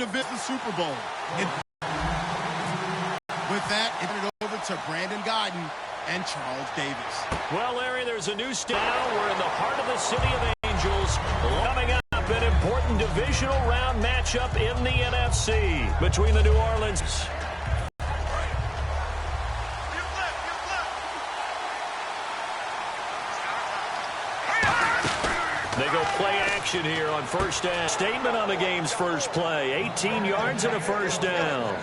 division Super Bowl. With that, it over to Brandon Guyton and Charles Davis. Well, Larry, there's a new style. We're in the heart of the City of Angels. Coming up, an important divisional round matchup in the NFC between the New Orleans. They go play action here on first down. Statement on the game's first play. 18 yards and a first down.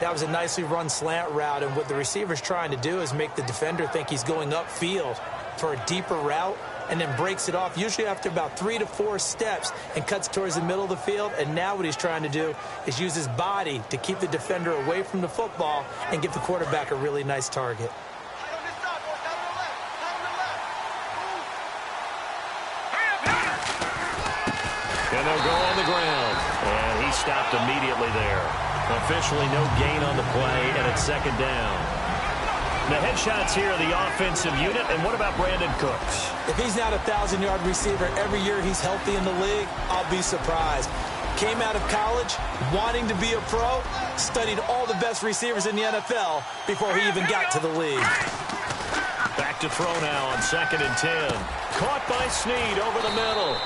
That was a nicely run slant route, and what the receiver's trying to do is make the defender think he's going upfield for a deeper route, and then breaks it off, usually after about 3 to 4 steps, and cuts towards the middle of the field. And now what he's trying to do is use his body to keep the defender away from the football and give the quarterback a really nice target. And they'll go on the ground. And he stopped immediately there. Officially no gain on the play, and it's second down. The headshots here are the offensive unit. And what about Brandon Cooks? If he's not a 1,000-yard receiver every year he's healthy in the league, I'll be surprised. Came out of college wanting to be a pro, studied all the best receivers in the NFL before he even got to the league. Back to throw now on 2nd and 10. Caught by Snead over the middle.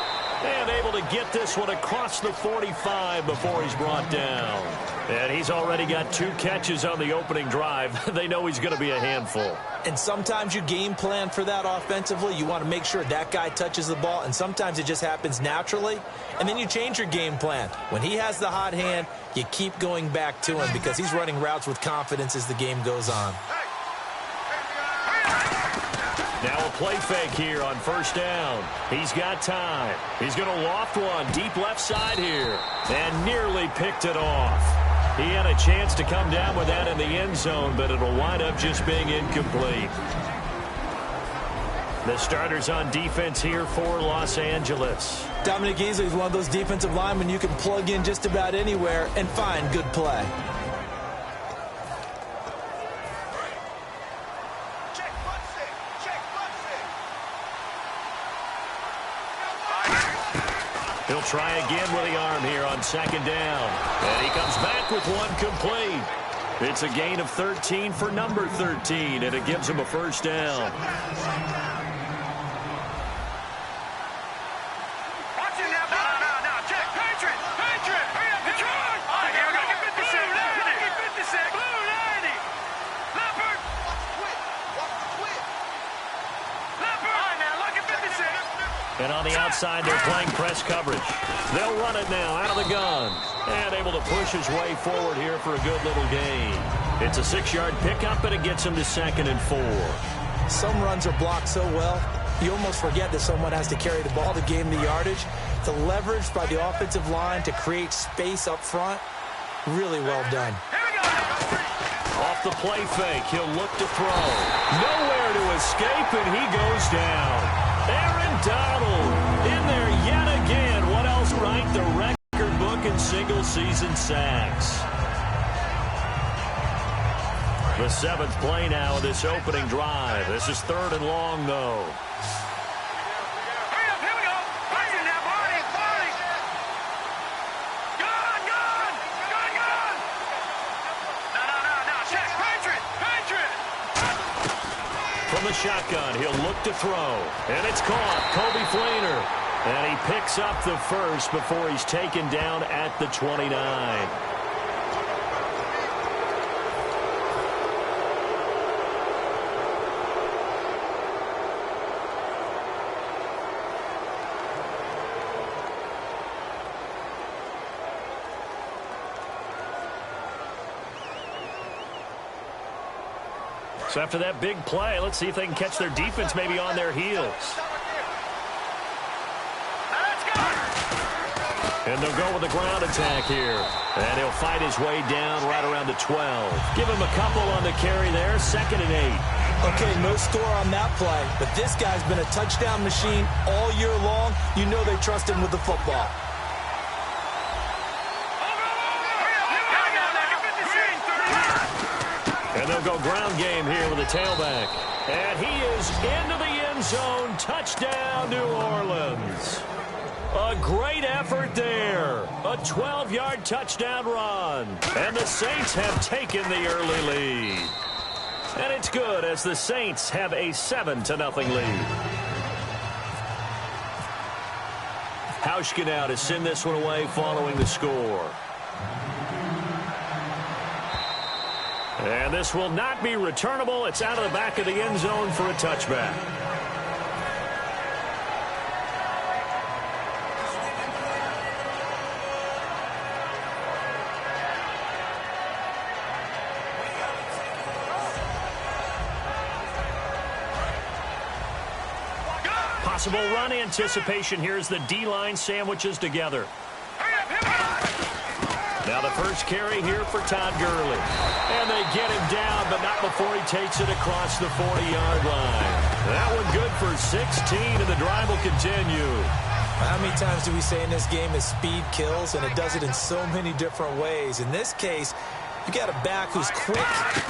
And able to get this one across the 45 before he's brought down. And he's already got 2 catches on the opening drive. They know he's going to be a handful. And sometimes you game plan for that offensively. You want to make sure that guy touches the ball. And sometimes it just happens naturally. And then you change your game plan. When he has the hot hand, you keep going back to him because he's running routes with confidence as the game goes on. Now a play fake here on first down. He's got time. He's going to loft one deep left side here. And nearly picked it off. He had a chance to come down with that in the end zone, but it'll wind up just being incomplete. The starters on defense here for Los Angeles. Dominic Easley is one of those defensive linemen you can plug in just about anywhere and find good play. He'll try again with the arm here on 2nd down. And he comes back with one complete. It's a gain of 13 for number 13, and it gives him a first down. And on the outside, they're playing press coverage. They'll run it now out of the gun. And able to push his way forward here for a good little gain. It's a 6-yard pickup, and it gets him to 2nd and 4. Some runs are blocked so well, you almost forget that someone has to carry the ball to gain the yardage. The leverage by the offensive line to create space up front, really well done. Off the play fake, he'll look to throw. Nowhere to escape, and he goes down. Aaron Donald in there yet again. What else right? The record book in single-season sacks. The 7th play now of this opening drive. This is 3rd and long, though. From the shotgun, he'll look to throw. And it's caught. Kobe Fleener. And he picks up the first before he's taken down at the 29. So after that big play, let's see if they can catch their defense maybe on their heels. And they'll go with the ground attack here. And he'll fight his way down right around the 12. Give him a couple on the carry there, 2nd and 8. Okay, no score on that play, but this guy's been a touchdown machine all year long. You know they trust him with the football. And they'll go ground game here with a tailback. And he is into the end zone. Touchdown, New Orleans. A A great effort there. A 12-yard touchdown run. And the Saints have taken the early lead. And it's good as the Saints have a 7-0 lead. Hauschka now to send this one away following the score. And this will not be returnable. It's out of the back of the end zone for a touchback. Possible run anticipation here as the D-line sandwiches together. Now the first carry here for Todd Gurley. And they get him down, but not before he takes it across the 40-yard line. That one good for 16, and the drive will continue. How many times do we say in this game is speed kills, and it does it in so many different ways. In this case, you got a back who's quick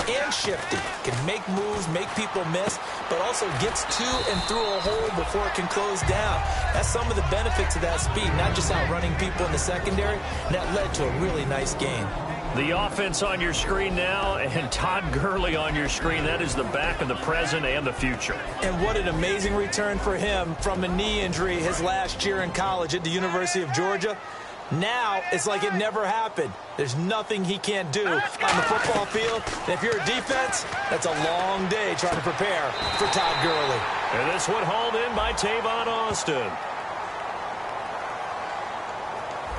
and shifty, can make moves, make people miss, but also gets to and through a hole before it can close down. That's some of the benefits of that speed, not just outrunning people in the secondary. And that led to a really nice game. The offense on your screen now, and Todd Gurley on your screen. That is the back of the present and the future. And what an amazing return for him from a knee injury his last year in college at the University of Georgia. Now it's like it never happened. There's nothing he can't do on the football field. And if you're a defense, that's a long day trying to prepare for Todd Gurley. And this one hauled in by Tavon Austin.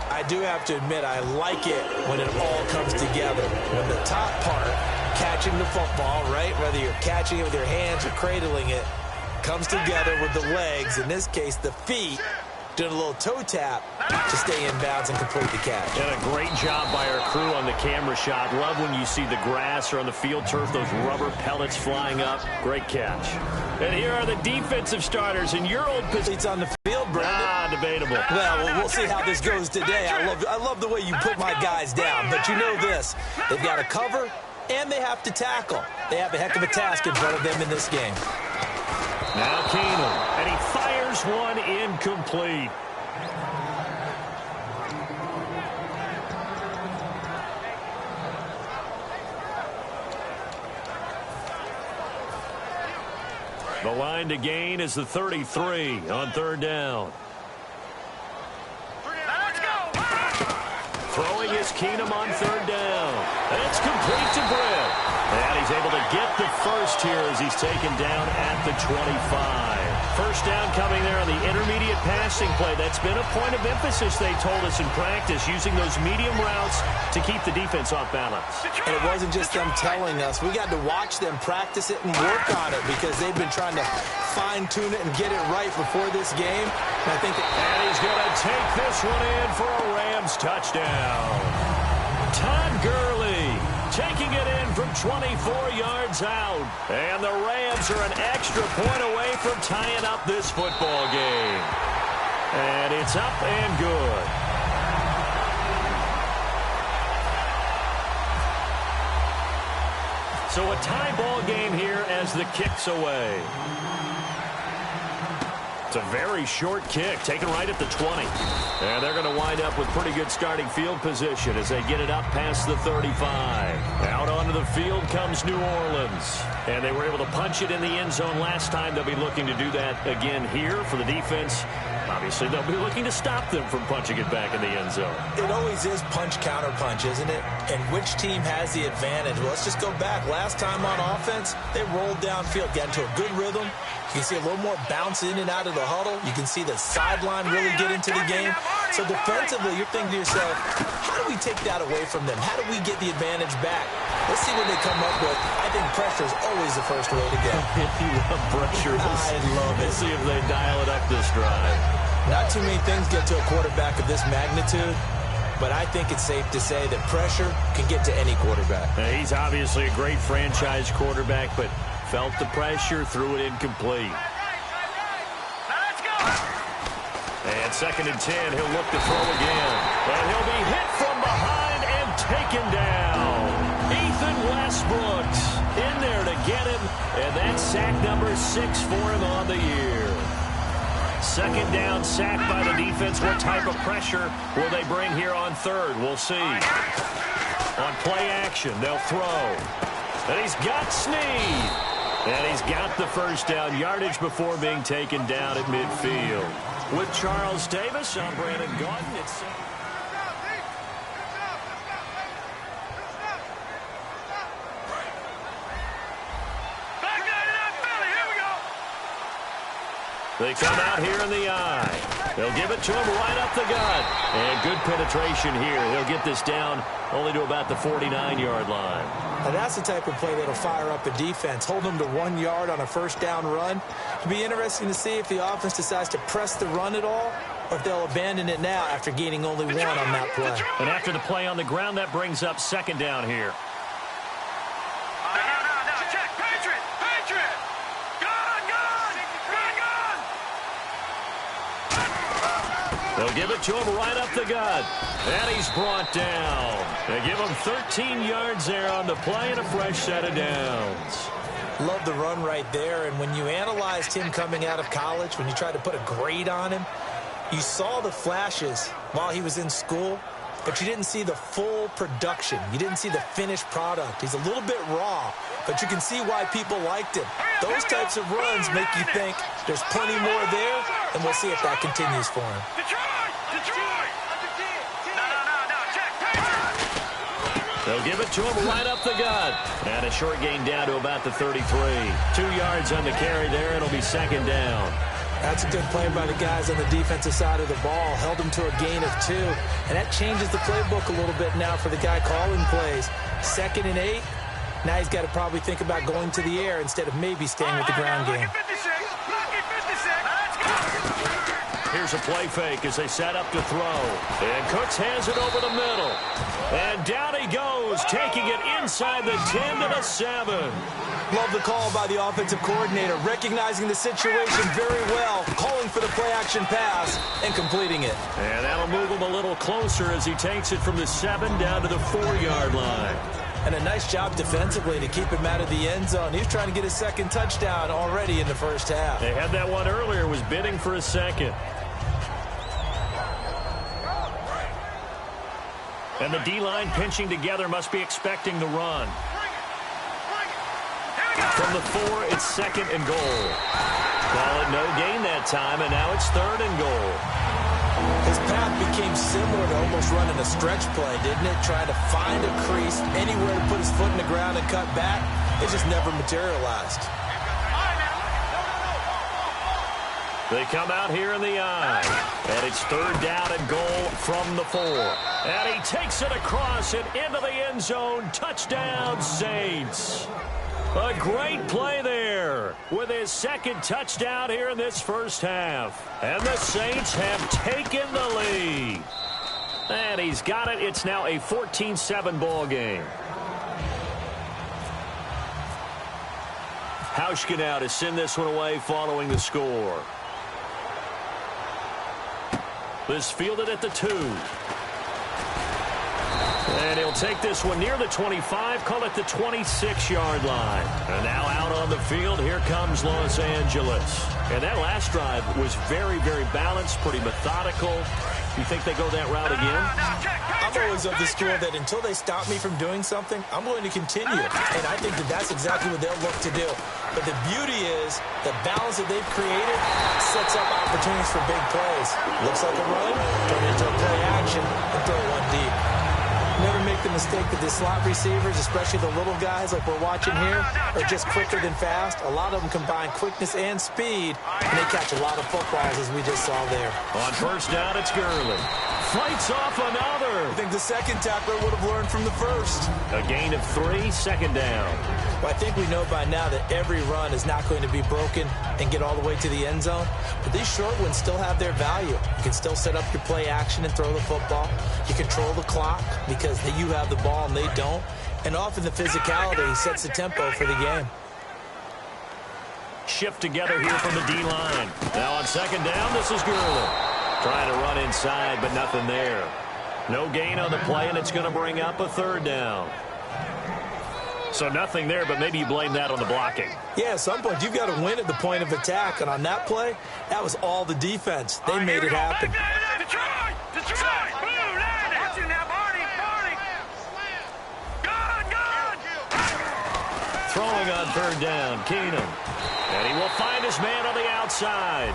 I do have to admit, I like it when it all comes together. When the top part, catching the football, right, whether you're catching it with your hands or cradling it, comes together with the legs, in this case the feet, doing a little toe tap to stay in bounds and complete the catch. And a great job by our crew on the camera shot. Love when you see the grass or on the field turf, those rubber pellets flying up. Great catch. And here are the defensive starters in your old position. It's on the field, Brandon. Debatable. Well, we'll see how this goes today. I love the way you put my guys down. But you know this. They've got to cover, and they have to tackle. They have a heck of a task in front of them in this game. Now Keenum, and he fires one incomplete. The line to gain is the 33 on third down. Throwing is Keenum on third down. It's complete to Britt. And he's able to get the first here as he's taken down at the 25. First down coming there on the intermediate passing play. That's been a point of emphasis, they told us in practice, using those medium routes to keep the defense off balance. And it wasn't just them telling us. We got to watch them practice it and work on it because they've been trying to fine-tune it and get it right before this game. And I think and he's going to take this one in for a Rams touchdown. Todd Gurley taking it in from 24 yards out. And the Rams are an extra point away from tying up this football game. And it's up and good. So a tie ball game here as the kick's away. It's a very short kick, taken right at the 20. And they're going to wind up with pretty good starting field position as they get it up past the 35. Out onto the field comes New Orleans. And they were able to punch it in the end zone last time. They'll be looking to do that again here for the defense. Obviously, they'll be looking to stop them from punching it back in the end zone. It always is punch, counter punch, isn't it? And which team has the advantage? Well, let's just go back. Last time on offense, they rolled downfield, got into a good rhythm. You can see a little more bounce in and out of the huddle. You can see the sideline really get into the game. So defensively, you're thinking to yourself, how do we take that away from them? How do we get the advantage back? Let's see what they come up with. I think pressure is always the first way to go. If you love pressure, I love it. We'll see if they dial it up this drive. Not too many things get to a quarterback of this magnitude, but I think it's safe to say that pressure can get to any quarterback. He's obviously a great franchise quarterback, but felt the pressure, threw it incomplete. And 2nd and 10, he'll look to throw again. And he'll be hit from behind and taken down. Ethan Westbrooks in there to get him, and that's sack number 6 for him on the year. second down sack by the defense. What type of pressure will they bring here on third? We'll see. On play action, they'll throw. And he's got Snead. And he's got the first down yardage before being taken down at midfield. With Charles Davis, I'm Brandon Gaudin. It's They come out here in the eye. They'll give it to him right up the gut. And good penetration here. He'll get this down only to about the 49-yard line. Now that's the type of play that'll fire up a defense. Hold them to 1 yard on a first down run. It'll be interesting to see if the offense decides to press the run at all or if they'll abandon it now after gaining only one on that play. And after the play on the ground, that brings up second down here. They'll give it to him right up the gut. And he's brought down. They give him 13 yards there on the play and a fresh set of downs. Love the run right there. And when you analyzed him coming out of college, when you tried to put a grade on him, you saw the flashes while he was in school, but you didn't see the full production. You didn't see the finished product. He's a little bit raw, but you can see why people liked him. Those types of runs make you think there's plenty more there, and we'll see if that continues for him. They'll give it to him right up the gut. And a short gain down to about the 33. 2 yards on the carry there. It'll be second down. That's a good play by the guys on the defensive side of the ball. Held them to a gain of 2. And that changes the playbook a little bit now for the guy calling plays. 2nd and 8. Now he's got to probably think about going to the air instead of maybe staying with the ground game. Here's a play fake as they set up to throw. And Cooks has it over the middle. And down he goes, taking it inside the 10 to the 7. Love the call by the offensive coordinator, recognizing the situation very well, calling for the play-action pass, and completing it. And that'll move him a little closer as he takes it from the 7 down to the 4-yard line. And a nice job defensively to keep him out of the end zone. He was trying to get his second touchdown already in the first half. They had that one earlier, was bidding for a second. And the D-line pinching together must be expecting the run. From the 4, it's 2nd and goal. Call it no gain that time, and now it's 3rd and goal. His path became similar to almost running a stretch play, didn't it? Trying to find a crease, anywhere to put his foot in the ground and cut back. It just never materialized. They come out here in the eye. And it's 3rd down and goal from the 4. And he takes it across and into the end zone. Touchdown, Saints. A great play there with his 2nd touchdown here in this first half. And the Saints have taken the lead. And he's got it. It's now a 14-7 ball game. Hauschka now to send this one away following the score. This fielded at the 2. And he'll take this one near the 25, call it the 26-yard line. And now out on the field, here comes Los Angeles. And that last drive was very, very balanced, pretty methodical. You think they go that route again? I'm always of the school that until they stop me from doing something, I'm going to continue. And I think that that's exactly what they'll look to do. But the beauty is the balance that they've created sets up opportunities for big plays. Looks like a run, turn it into a play action, and throw one deep. Never make the mistake that the slot receivers, especially the little guys like we're watching here, are just quicker than fast. A lot of them combine quickness and speed, and they catch a lot of footballs, as we just saw there. On first down, it's Gurley. Fights off another. I think the second tackler would have learned from the first. A gain of 3, 2nd down. Well, I think we know by now that every run is not going to be broken and get all the way to the end zone. But these short ones still have their value. You can still set up your play action and throw the football. You control the clock because you have the ball and they don't. And often the physicality sets the tempo for the game. Shift together here from the D-line. Now on 2nd down, this is Gurley. Trying to run inside, but nothing there. No gain on the play, and it's going to bring up a 3rd down. So nothing there, but maybe you blame that on the blocking. Yeah, at some point, you've got to win at the point of attack. And on that play, that was all the defense. They made it happen. Detroit! Blue line! That's you now, Barney! Good! Throwing on third down, Keenum. And he will find his man on the outside.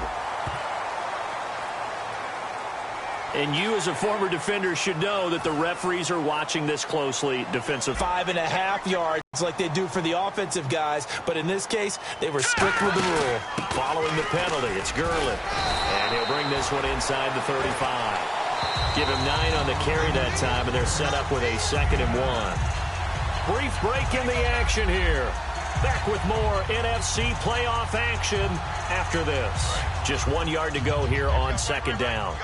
And you, as a former defender, should know that the referees are watching this closely. Defensive 5.5 yards like they do for the offensive guys. But in this case, they were strict with the rule. Following the penalty, it's Gurley. And he'll bring this one inside the 35. Give him 9 on the carry that time, and they're set up with a 2nd and 1. Brief break in the action here. Back with more NFC playoff action after this. Just 1 yard to go here on 2nd down.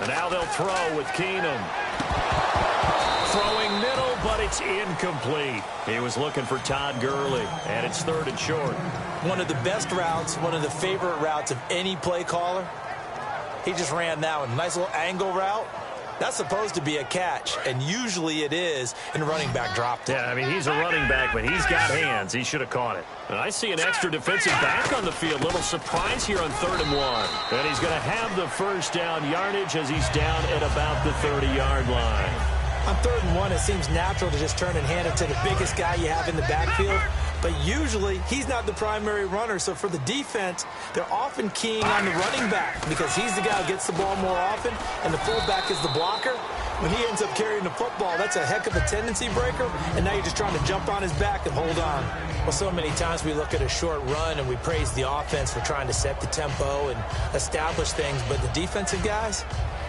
And now they'll throw with Keenum. Throwing middle, but it's incomplete. He was looking for Todd Gurley, and it's 3rd and short. One of the best routes, one of the favorite routes of any play caller. He just ran that one. Nice little angle route. That's supposed to be a catch, and usually it is, and running back dropped it. Yeah, I mean, he's a running back, but he's got hands. He should have caught it. And I see an extra defensive back on the field. Little surprise here on 3rd and 1. And he's going to have the first down yardage as he's down at about the 30-yard line. On 3rd and 1, it seems natural to just turn and hand it to the biggest guy you have in the backfield. But usually, he's not the primary runner. So for the defense, they're often keying on the running back because he's the guy who gets the ball more often, and the fullback is the blocker. When he ends up carrying the football, that's a heck of a tendency breaker, and now you're just trying to jump on his back and hold on. Well, so many times we look at a short run and we praise the offense for trying to set the tempo and establish things, but the defensive guys,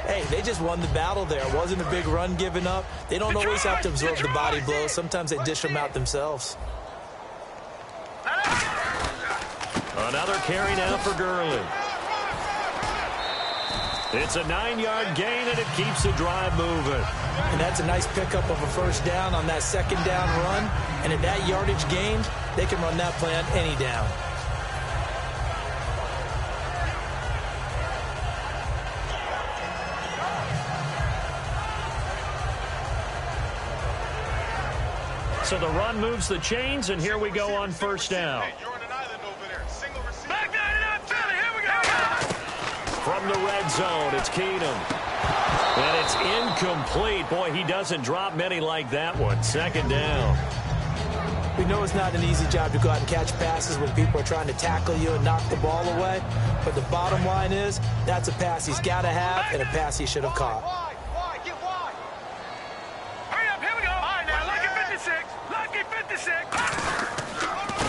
hey, they just won the battle there. It wasn't a big run given up. They don't always have to absorb the body blows. Sometimes they dish them out themselves. Another carry now for Gurley. It's a 9-yard gain, and it keeps the drive moving. And that's a nice pickup of a first down on that 2nd down run. And at that yardage gained, they can run that play on any down. So the run moves the chains, and here we go on 1st down. From the red zone, it's Keenum. And it's incomplete. Boy, he doesn't drop many like that one. 2nd down. We know it's not an easy job to go out and catch passes when people are trying to tackle you and knock the ball away. But the bottom line is, that's a pass he's got to have and a pass he should have caught. Hurry up, here we go. All right, now, lucky 56. Lucky 56.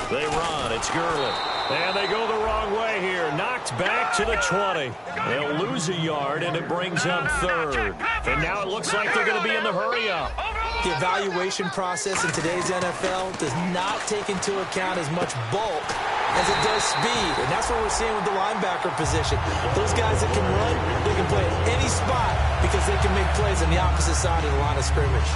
They run. It's Gurley. And they go the wrong way here. Knocked back to the 20. They'll lose a yard, and it brings up 3rd. And now it looks like they're going to be in the hurry-up. The evaluation process in today's NFL does not take into account as much bulk as it does speed. And that's what we're seeing with the linebacker position. Those guys that can run, they can play at any spot because they can make plays on the opposite side of the line of scrimmage.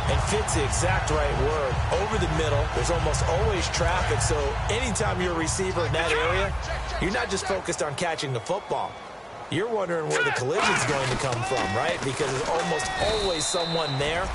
And fit's the exact right word. Over the middle, there's almost always traffic, so anytime you're a receiver in that area, you're not just focused on catching the football. You're wondering where the collision's going to come from, right? Because there's almost always someone there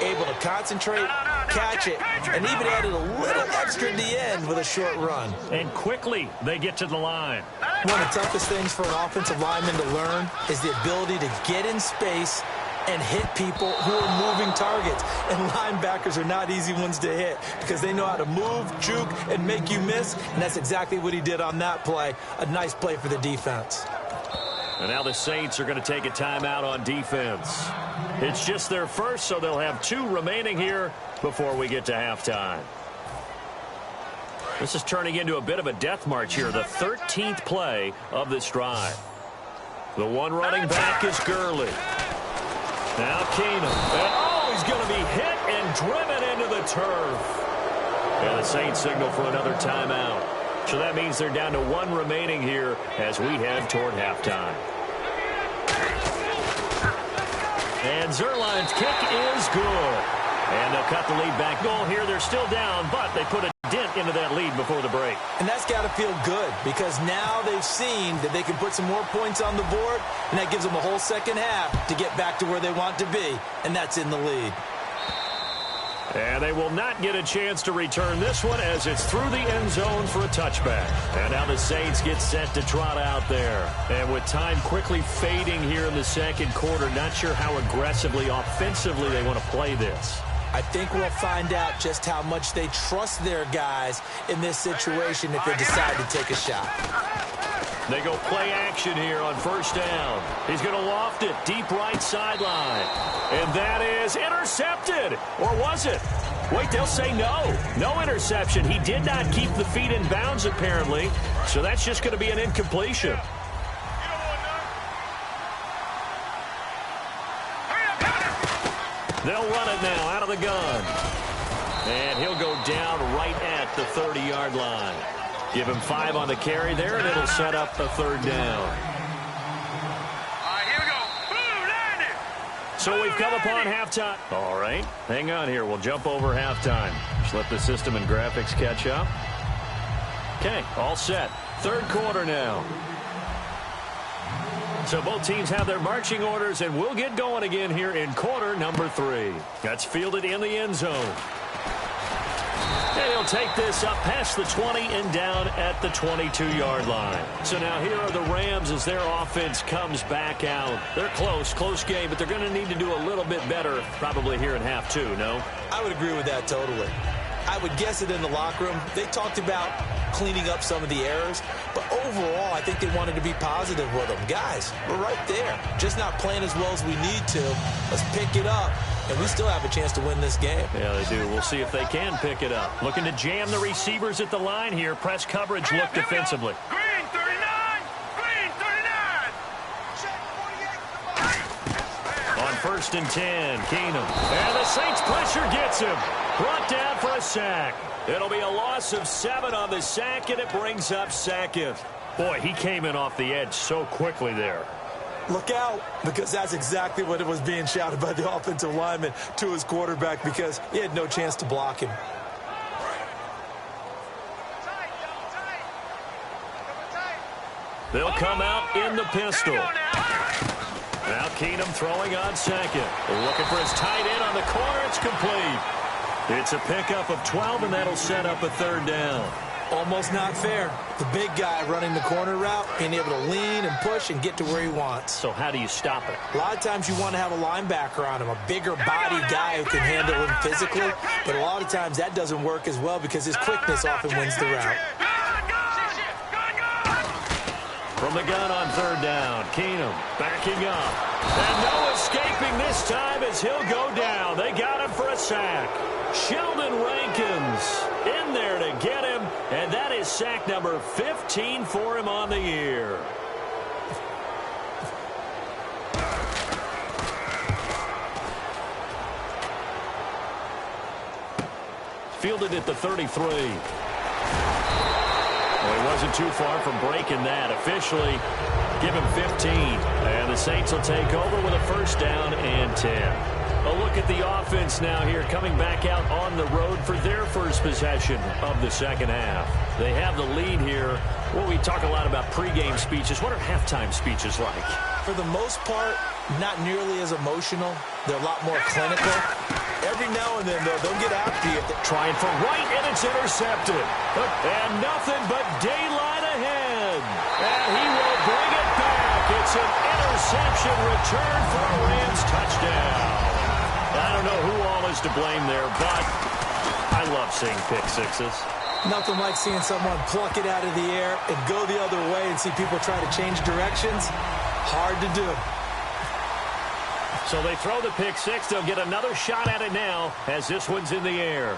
able to concentrate, catch it, and even added a little extra at the end with a short run. And quickly, they get to the line. One of the toughest things for an offensive lineman to learn is the ability to get in space and hit people who are moving targets. And linebackers are not easy ones to hit because they know how to move, juke, and make you miss. And that's exactly what he did on that play. A nice play for the defense. And now the Saints are going to take a timeout on defense. It's just their first, so they'll have 2 remaining here before we get to halftime. This is turning into a bit of a death march here, the 13th play of this drive. The one running back is Gurley. Now Keenum. And, he's going to be hit and driven into the turf. And the Saints signal for another timeout. So that means they're down to 1 remaining here as we head toward halftime. And Zerline's kick is good. And they'll cut the lead back goal here. They're still down, but they put it dent into that lead before the break. And that's got to feel good because now they've seen that they can put some more points on the board, and that gives them a whole second half to get back to where they want to be, and that's in the lead. And they will not get a chance to return this one as it's through the end zone for a touchback. And now the Saints get set to trot out there. And with time quickly fading here in the second quarter, not sure how aggressively, offensively they want to play this. I think we'll find out just how much they trust their guys in this situation if they decide to take a shot. They go play action here on first down. He's going to loft it deep right sideline. And that is intercepted. Or was it? Wait, they'll say no. No interception. He did not keep the feet in bounds, apparently. So that's just going to be an incompletion. They'll run it now out of the gun. And he'll go down right at the 30-yard line. Give him 5 on the carry there, and it'll set up a third down. Here we go. Boom, landed. So we've come upon halftime. All right, hang on here. We'll jump over halftime. Just let the system and graphics catch up. Okay, all set. Third quarter now. So both teams have their marching orders, and we'll get going again here in quarter number 3. That's fielded in the end zone. And he'll take this up past the 20 and down at the 22-yard line. So now here are the Rams as their offense comes back out. They're close game, but they're going to need to do a little bit better probably here in half 2, no? I would agree with that totally. I would guess it in the locker room. They talked about cleaning up some of the errors, but overall, I think they wanted to be positive with them. Guys, we're right there. Just not playing as well as we need to. Let's pick it up, and we still have a chance to win this game. Yeah, they do. We'll see if they can pick it up. Looking to jam the receivers at the line here. Press coverage look defensively. Green 39. Green 39. On first and 10, Keenum. And the Saints pressure gets him. Brought down for a sack. It'll be a loss of 7 on the sack, and it brings up second. Boy, he came in off the edge so quickly there. Look out, because that's exactly what it was being shouted by the offensive lineman to his quarterback because he had no chance to block him. They'll come out in the pistol. Now Keenum throwing on second. Looking for his tight end on the corner. It's complete. It's a pickup of 12, and that'll set up a third down. Almost not fair. The big guy running the corner route, being able to lean and push and get to where he wants. So how do you stop it? A lot of times you want to have a linebacker on him, a bigger body guy who can handle him physically, but a lot of times that doesn't work as well because his quickness often wins the route. From the gun on third down, Keenum backing up. And no escaping this time as he'll go down. They got him for a sack. Sheldon Rankins in there to get him, and that is sack number 15 for him on the year. Fielded at the 33. Well, he wasn't too far from breaking that. Officially, give him 15. And the Saints will take over with a first down and 10. A look at the offense now here, coming back out on the road for their first possession of the second half. They have the lead here. Well, we talk a lot about pregame speeches. What are halftime speeches like? For the most part, not nearly as emotional. They're a lot more clinical. Every now and then, though, they'll get after you. Trying for right, and it's intercepted. And nothing but daylight ahead. And he will bring it back. It's an interception return for a Rams touchdown. I don't know who all is to blame there, but I love seeing pick sixes. Nothing like seeing someone pluck it out of the air and go the other way and see people try to change directions. Hard to do. So they throw the pick six. They'll get another shot at it now as this one's in the air.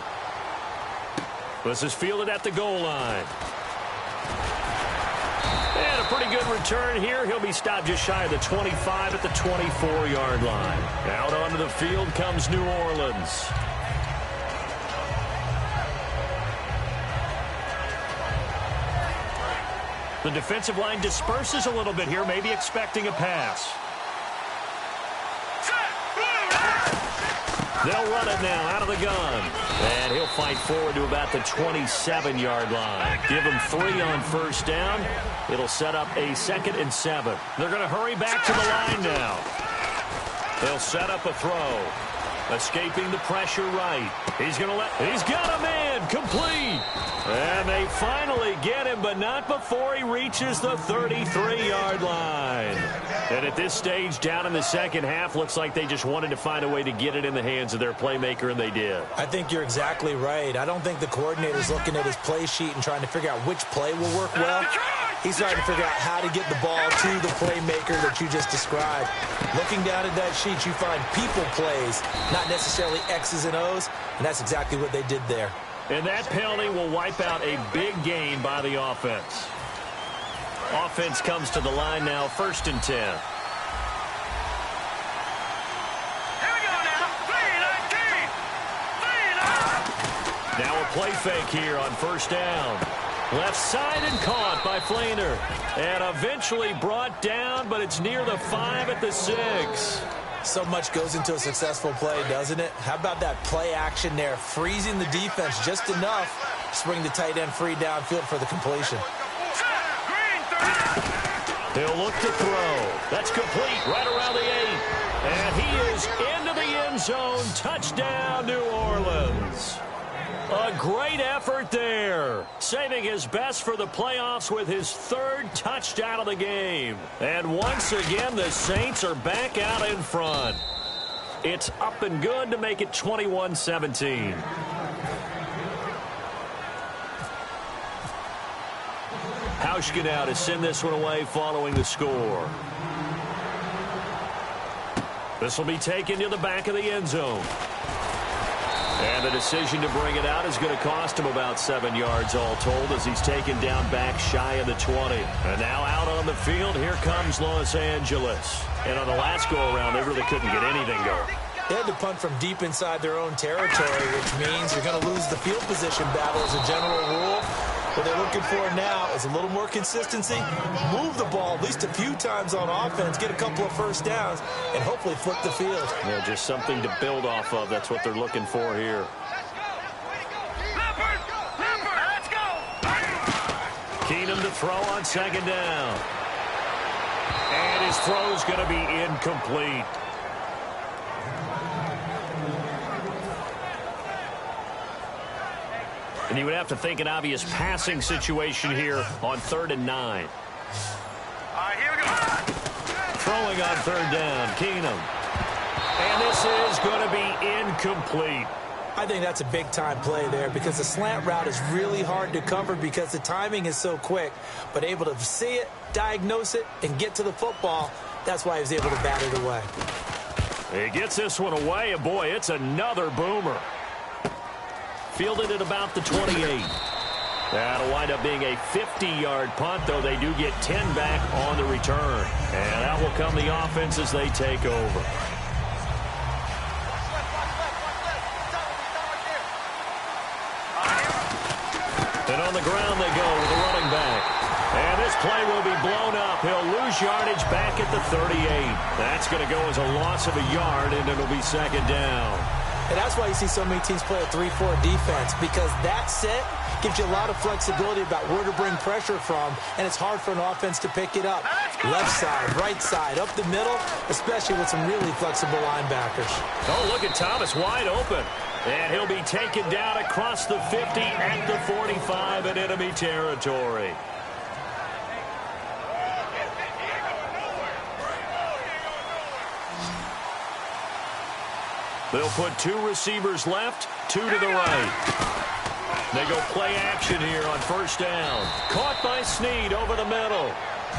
This is fielded at the goal line. And a pretty good return here. He'll be stopped just shy of the 25 at the 24-yard line. Out onto the field comes New Orleans. The defensive line disperses a little bit here, maybe expecting a pass. They'll run it now out of the gun. And he'll fight forward to about the 27-yard line. Give him 3 on first down. It'll set up a 2nd and 7. They're going to hurry back to the line now. They'll set up a throw. Escaping the pressure right. He's got a man complete. And they finally get him, but not before he reaches the 33-yard line. And at this stage, down in the second half, looks like they just wanted to find a way to get it in the hands of their playmaker, and they did. I think you're exactly right. I don't think the coordinator's looking at his play sheet and trying to figure out which play will work well. He's trying to figure out how to get the ball to the playmaker that you just described. Looking down at that sheet, you find people plays, not necessarily X's and O's, and that's exactly what they did there. And that penalty will wipe out a big gain by the offense. Offense comes to the line now, 1st and 10. Here we go now. 3-19. Now a play fake here on first down. Left side and caught by Flainer. And eventually brought down, but it's near the 5 at the 6. So much goes into a successful play, doesn't it? How about that play action there, freezing the defense just enough to bring the tight end free downfield for the completion. He'll look to throw. That's complete right around the 8. And he is into the end zone. Touchdown, New Orleans. A great effort there. Saving his best for the playoffs with his 3rd touchdown of the game. And once again, the Saints are back out in front. It's up and good to make it 21-17. Hauschka now to send this one away following the score. This will be taken to the back of the end zone. And the decision to bring it out is going to cost him about 7 yards all told as he's taken down back shy of the 20. And now out on the field, here comes Los Angeles. And on the last go-around, they really couldn't get anything going. They had to punt from deep inside their own territory, which means you're going to lose the field position battle as a general rule. What they're looking for now is a little more consistency, move the ball at least a few times on offense, get a couple of first downs, and hopefully flip the field. Yeah, just something to build off of. That's what they're looking for here. Let's go. Keenum to throw on 2nd down. And his throw is going to be incomplete. And you would have to think an obvious passing situation here on 3rd and 9. All right, here we go. Throwing on 3rd down, Keenum. And this is going to be incomplete. I think that's a big-time play there because the slant route is really hard to cover because the timing is so quick. But able to see it, diagnose it, and get to the football, that's why he was able to bat it away. He gets this one away, and boy, it's another boomer. Fielded at about the 28. That'll wind up being a 50-yard punt, though they do get 10 back on the return. And out will come the offense as they take over. And on the ground they go with the running back. And this play will be blown up. He'll lose yardage back at the 38. That's going to go as a loss of a yard, and it'll be 2nd down. And that's why you see so many teams play a 3-4 defense, because that set gives you a lot of flexibility about where to bring pressure from, and it's hard for an offense to pick it up. Left side, right side, up the middle, especially with some really flexible linebackers. Oh, look at Thomas wide open. And he'll be taken down across the 50 at the 45 in enemy territory. They'll put 2 receivers left, 2 to the right. They go play action here on 1st down. Caught by Snead over the middle.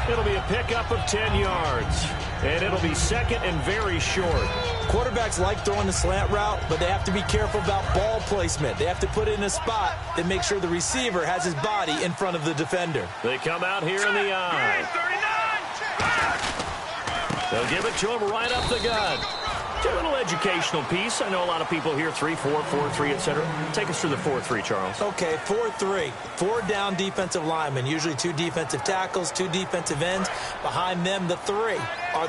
It'll be a pickup of 10 yards. And it'll be 2nd and very short. Quarterbacks like throwing the slant route, but they have to be careful about ball placement. They have to put it in a spot that makes sure the receiver has his body in front of the defender. They come out here in the eye. They'll give it to him right up the gut. A little educational piece. I know a lot of people here, 3-4, 4-3, etc. Take us through the 4-3, Charles. Okay, 4-3. 4 down defensive linemen, usually 2 defensive tackles, 2 defensive ends. Behind them, the 3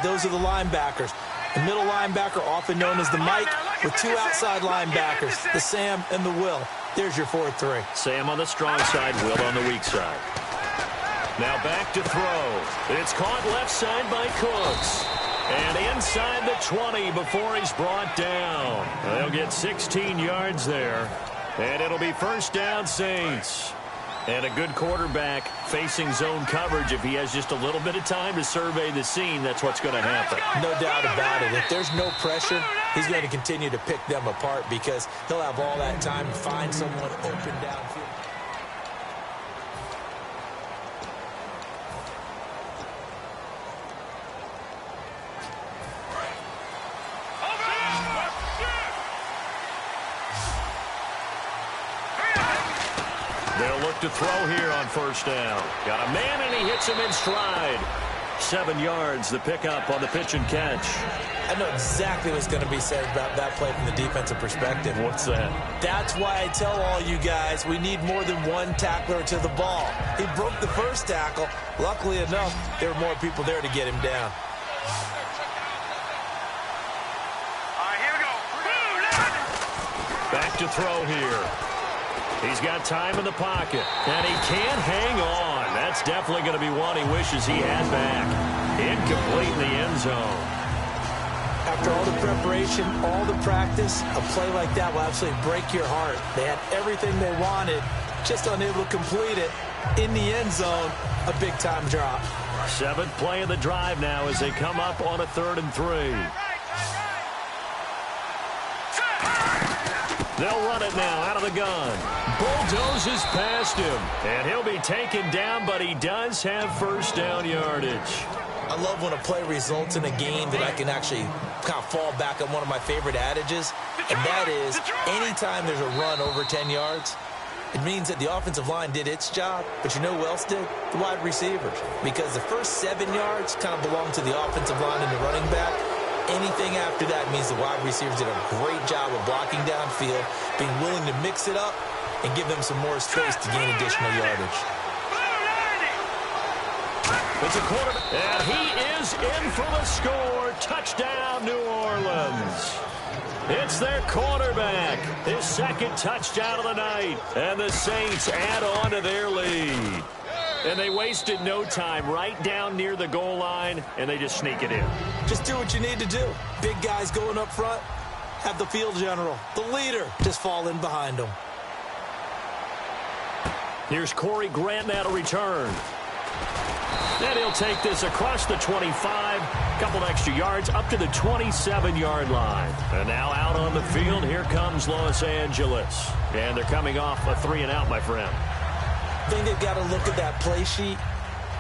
those are the linebackers. The middle linebacker, often known as the Mike, with two outside linebackers, the Sam and the Will. There's your 4-3. Sam on the strong side, Will on the weak side. Now back to throw. It's caught left side by Cooks. And inside the 20 before he's brought down. They'll get 16 yards there. And it'll be first down, Saints. And a good quarterback facing zone coverage. If he has just a little bit of time to survey the scene, that's what's going to happen. No doubt about it. If there's no pressure, he's going to continue to pick them apart because he'll have all that time to find someone open downfield. They'll look to throw here on first down. Got a man, and he hits him in stride. 7 yards, the pickup on the pitch and catch. I know exactly what's going to be said about that play from the defensive perspective. What's that? That's why I tell all you guys we need more than one tackler to the ball. He broke the first tackle. Luckily enough, there were more people there to get him down. All right, here we go. Back to throw here. He's got time in the pocket, and he can't hang on. That's definitely going to be one he wishes he had back. Incomplete in the end zone. After all the preparation, all the practice, a play like that will absolutely break your heart. They had everything they wanted, just unable to complete it. In the end zone, a big-time drop. 7th play of the drive now as they come up on a 3rd and 3. They'll run it now out of the gun. Bulldozes past him, and he'll be taken down, but he does have first down yardage. I love when a play results in a game that I can actually kind of fall back on one of my favorite adages, and that is anytime there's a run over 10 yards, it means that the offensive line did its job, but you know who else did? The wide receivers. Because the first 7 yards kind of belong to the offensive line and the running back. Anything after that means the wide receivers did a great job of blocking downfield, being willing to mix it up, and give them some more space to gain additional yardage. It's a quarterback, and he is in for the score. Touchdown, New Orleans. It's their quarterback, his 2nd touchdown of the night, and the Saints add on to their lead. And they wasted no time right down near the goal line, and they just sneak it in. Just do what you need to do. Big guys going up front, have the field general, the leader, just fall in behind them. Here's Corey Grant now to return. And he'll take this across the 25, couple extra yards up to the 27-yard line. And now out on the field, here comes Los Angeles. And they're coming off a 3-and-out, my friend. I think they've got to look at that play sheet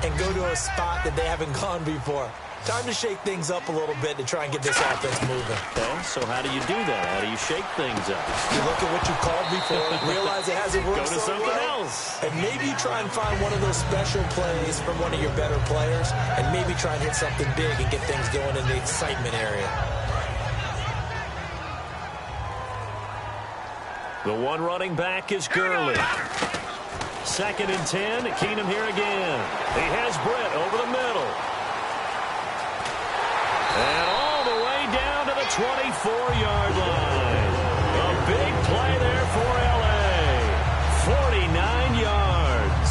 and go to a spot that they haven't gone before. Time to shake things up a little bit to try and get this offense moving. Okay, so how do you do that? How do you shake things up? You look at what you called before, realize it hasn't worked Go to so something well, else. and maybe you try and find one of those special plays from one of your better players, and maybe try and hit something big and get things going in the excitement area. The one running back is Gurley. 2nd and 10. Keenum here again. He has Britt over the middle. And all the way down to the 24-yard line. A big play there for L.A. 49 yards.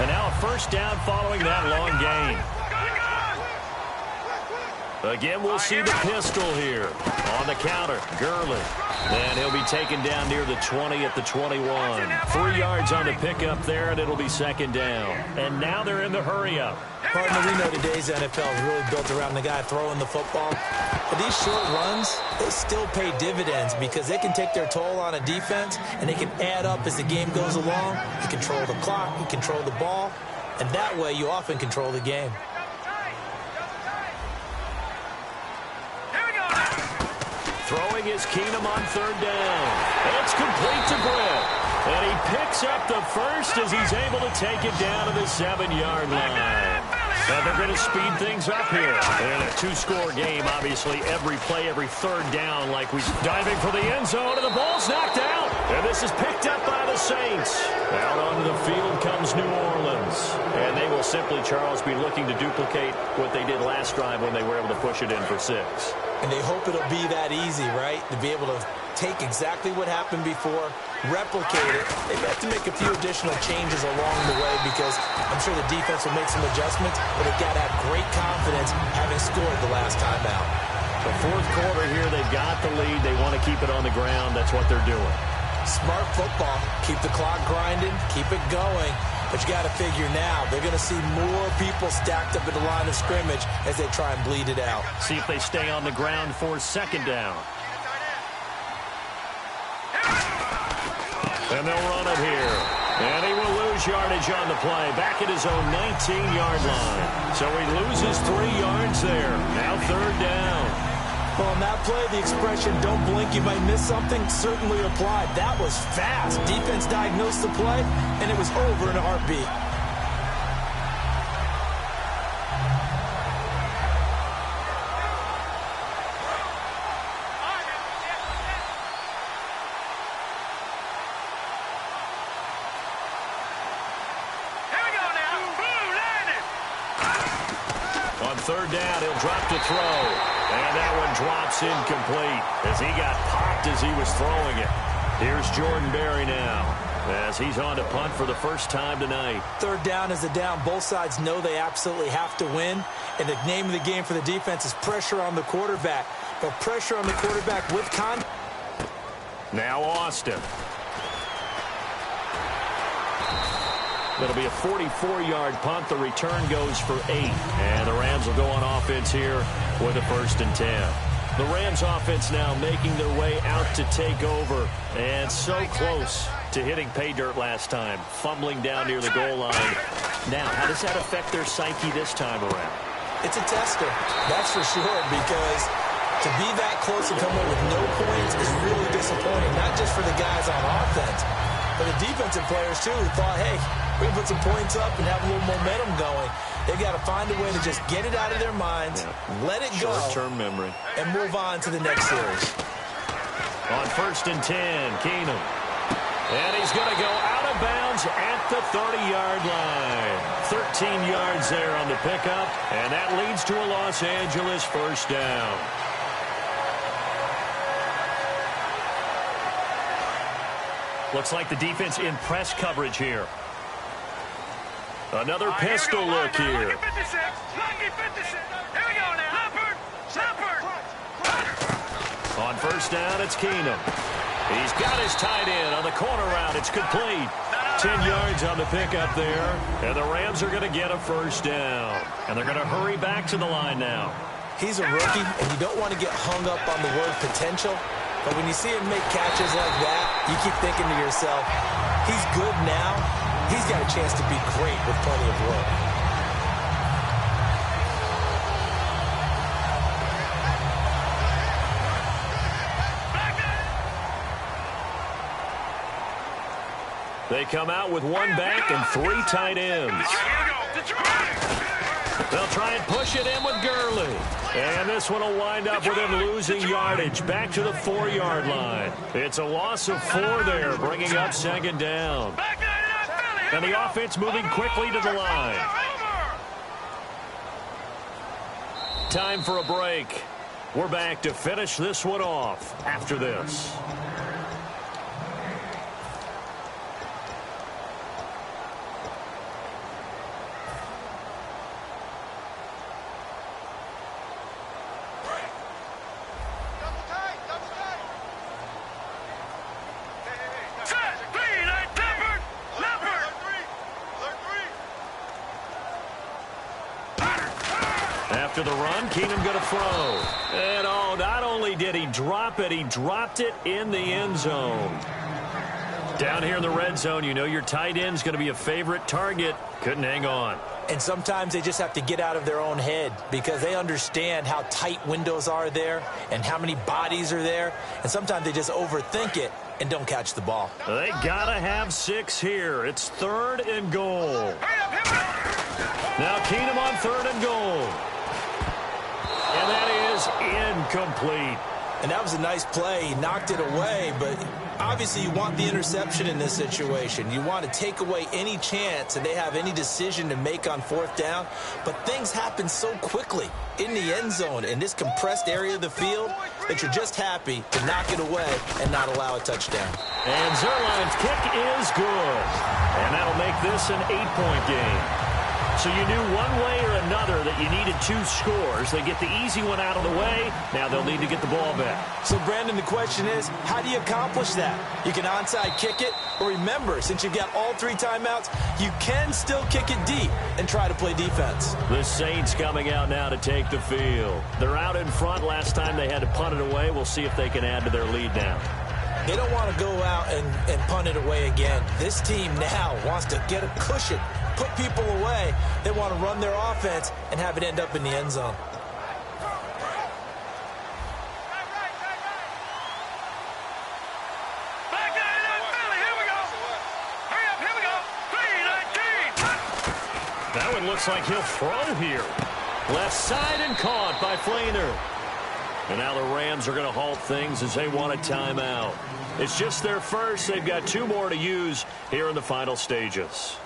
And now a first down following that long gain. Again, we'll see the pistol here. On the counter, Gurley. And he'll be taken down near the 20 at the 21. 3 yards on the pickup there, and it'll be 2nd down. And now they're in the hurry-up. Partner, we know today's NFL is really built around the guy throwing the football. But these short runs, they still pay dividends because they can take their toll on a defense, and they can add up as the game goes along. You control the clock, you control the ball, and that way you often control the game. Throwing is Keenum on 3rd down. It's complete to Britt. And he picks up the first as he's able to take it down to the 7-yard line. And they're going to speed things up here. In a 2-score game, obviously, every play, every 3rd down, like we diving for the end zone, and the ball's knocked out. And this is picked up by the the Saints. Out onto the field comes New Orleans. And they will simply, Charles, be looking to duplicate what they did last drive when they were able to push it in for 6. And they hope it'll be that easy, right? To be able to take exactly what happened before, replicate it. They've got to make a few additional changes along the way because I'm sure the defense will make some adjustments, but they've got to have great confidence having scored the last time out. The fourth quarter here, they've got the lead. They want to keep it on the ground. That's what they're doing. Smart football. Keep the clock grinding. Keep it going. But you got to figure now, they're going to see more people stacked up at the line of scrimmage as they try and bleed it out. See if they stay on the ground for 2nd down. And they'll run it here. And he will lose yardage on the play. Back at his own 19-yard line. So he loses 3 yards there. Now 3rd down. Well, on that play, the expression, don't blink, you might miss something, certainly applied. That was fast. Defense diagnosed the play, and it was over in a heartbeat. Here we go now. Boom, landed. On 3rd down, he'll drop to throw. And that one drops incomplete as he got popped as he was throwing it. Here's Jordan Berry now as he's on to punt for the first time tonight. 3rd down is a down. Both sides know they absolutely have to win. And the name of the game for the defense is pressure on the quarterback. But pressure on the quarterback with contact. Now Austin. It'll be a 44-yard punt. The return goes for 8. And the Rams will go on offense here with a 1st and 10. The Rams offense now making their way out to take over. And so close to hitting pay dirt last time. Fumbling down near the goal line. Now, how does that affect their psyche this time around? It's a tester, that's for sure, because to be that close and come up with no points is really disappointing, not just for the guys on offense, but the defensive players, too, who thought, hey, we can put some points up and have a little momentum going. They've got to find a way to just get it out of their minds, let it go, short-term memory, and move on to the next series. On 1st and 10, Keenum. And he's going to go out of bounds at the 30-yard line. 13 yards there on the pickup, and that leads to a Los Angeles 1st down. Looks like the defense in press coverage here. Another pistol look here. Lucky 56. Lucky 56. Here we go now. Leopard. Leopard. On 1st down, it's Keenum. He's got his tight end on the corner route. It's complete. 10 yards on the pickup there. And the Rams are going to get a 1st down. And they're going to hurry back to the line now. He's a rookie, and you don't want to get hung up on the word potential. But when you see him make catches like that, you keep thinking to yourself, he's good now. He's got a chance to be great with plenty of work. They come out with 1 back and 3 tight ends. They'll try and push it in with Gurley. And this one will wind up with him losing yardage back to the 4-yard line. It's a loss of 4 there, bringing up 2nd down. And the offense moving quickly to the line. Time for a break. We're back to finish this one off after this. After the run, Keenum going to throw. And oh, not only did he drop it, he dropped it in the end zone. Down here in the red zone, you know your tight end's going to be a favorite target. Couldn't hang on. And sometimes they just have to get out of their own head because they understand how tight windows are there and how many bodies are there. And sometimes they just overthink it and don't catch the ball. They got to have 6 here. It's 3rd and goal. Now Keenum on 3rd and goal. And that is incomplete. And that was a nice play. He knocked it away, but Obviously, you want the interception in this situation. You want to take away any chance that they have any decision to make on fourth down. But things happen so quickly in the end zone in this compressed area of the field that you're just happy to knock it away and not allow a touchdown. And Zerline's kick is good. And that'll make this an 8-point game. So you knew one way or another that you needed 2 scores. They get the easy one out of the way. Now they'll need to get the ball back. So, Brandon, the question is, how do you accomplish that? You can onside kick it, or remember, since you've got all 3 timeouts, you can still kick it deep and try to play defense. The Saints coming out now to take the field. They're out in front. Last time they had to punt it away. We'll see if they can add to their lead now. They don't want to go out and punt it away again. This team now wants to get a cushion, put people away. They want to run their offense and have it end up in the end zone. Back down in that belly. Here we go. Hurry up. Here we go. 3-19. That one looks like he'll throw here. Left side and caught by Flainer. And now the Rams are going to halt things as they want a timeout. It's just their first. They've got 2 more to use here in the final stages.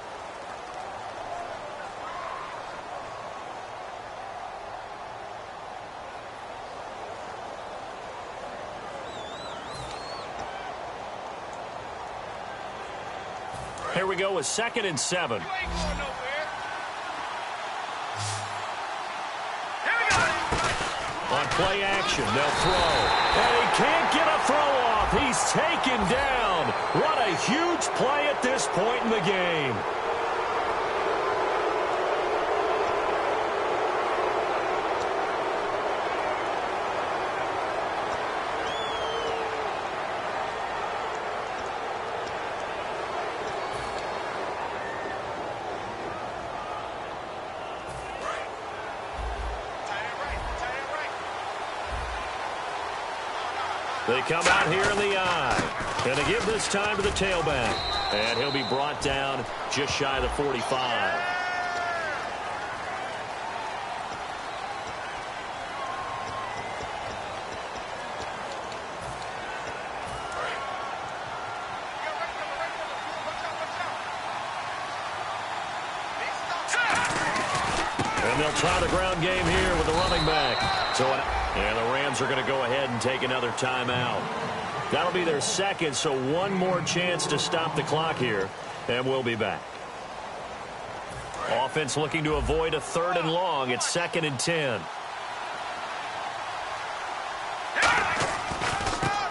Here we go with 2nd and 7. You ain't going nowhere. Here we go. On play action, they'll throw. And he can't get a throw off. He's taken down. What a huge play at this point in the game. They come out here in the eye. And they give this time to the tailback. And he'll be brought down just shy of the 45. And they'll try the ground game here with the running back. And the Rams are going to go ahead and take another timeout. That'll be their second, so one more chance to stop the clock here, and we'll be back. Offense looking to avoid a 3rd and long. It's 2nd and 10.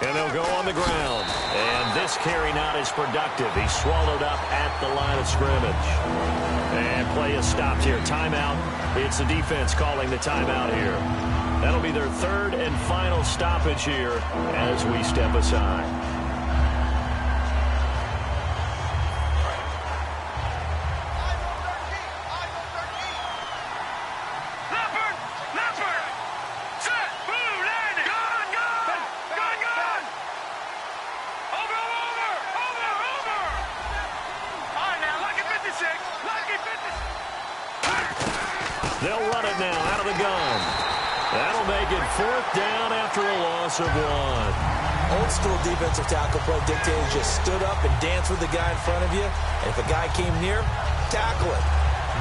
And they'll go on the ground. And this carry not as productive. He's swallowed up at the line of scrimmage. And play is stopped here. Timeout. It's the defense calling the timeout here. That'll be their 3rd and final stoppage here as we step aside. They'll run it now out of the gun. That'll make it 4th down after a loss of 1. Old school defensive tackle play dictated just stood up and danced with the guy in front of you. And if a guy came near, tackle it.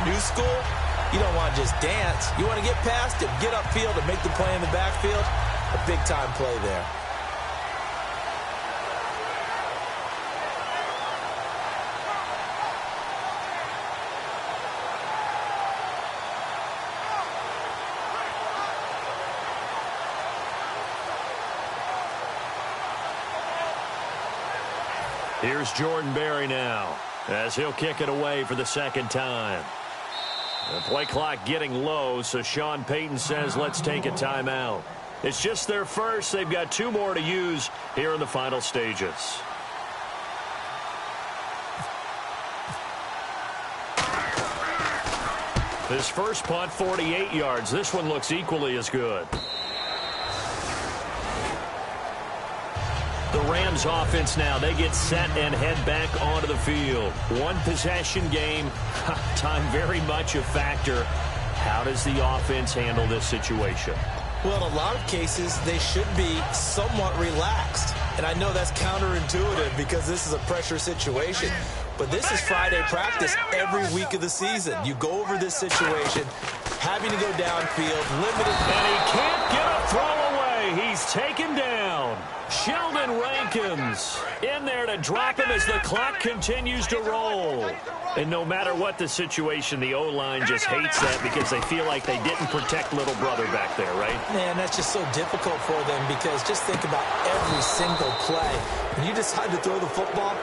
New school, you don't want to just dance. You want to get past it, get upfield, and make the play in the backfield. A big-time play there. Here's Jordan Berry now as he'll kick it away for the 2nd time. The play clock getting low, so Sean Payton says let's take a timeout. It's just their first. They've got 2 more to use here in the final stages. His first punt, 48 yards. This one looks equally as good. The Rams offense now, they get set and head back onto the field. 1 possession game, time very much a factor. How does the offense handle this situation? Well, in a lot of cases, they should be somewhat relaxed. And I know that's counterintuitive because this is a pressure situation. But this is Friday practice every week of the season. You go over this situation, having to go downfield, limited. And he can't get a throw away. He's taken down. Sheldon Rankins in there to drop him as the clock continues to roll. And no matter what the situation, the O-line just hates that because they feel like they didn't protect little brother back there, right? Man, that's just so difficult for them because just think about every single play. When you decide to throw the football,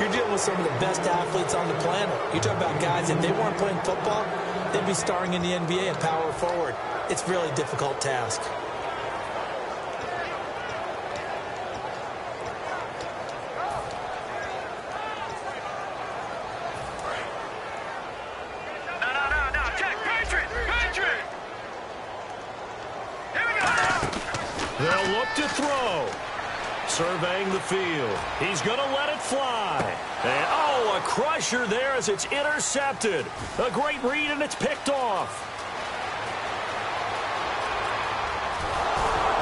you're dealing with some of the best athletes on the planet. You talk about guys, if they weren't playing football, they'd be starring in the NBA and power forward. It's a really difficult task. They'll look to throw. Surveying the field. He's going to let it fly. And, oh, a crusher there as it's intercepted. A great read, and it's picked off.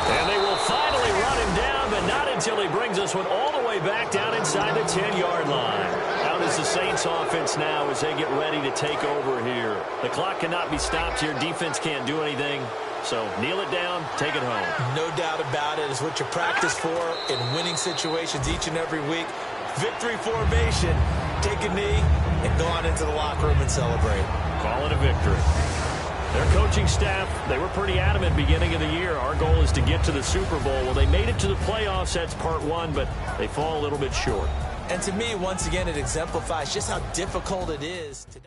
And they will finally run him down, but not until he brings this one all the way back down inside the 10-yard line. Out is the Saints offense now as they get ready to take over here. The clock cannot be stopped here. Defense can't do anything. So kneel it down, take it home. No doubt about it. It's what you practice for in winning situations each and every week. Victory formation. Take a knee and go on into the locker room and celebrate. Call it a victory. Their coaching staff, they were pretty adamant beginning of the year. Our goal is to get to the Super Bowl. Well, they made it to the playoffs. That's part one, but they fall a little bit short. And to me, once again, it exemplifies just how difficult it is to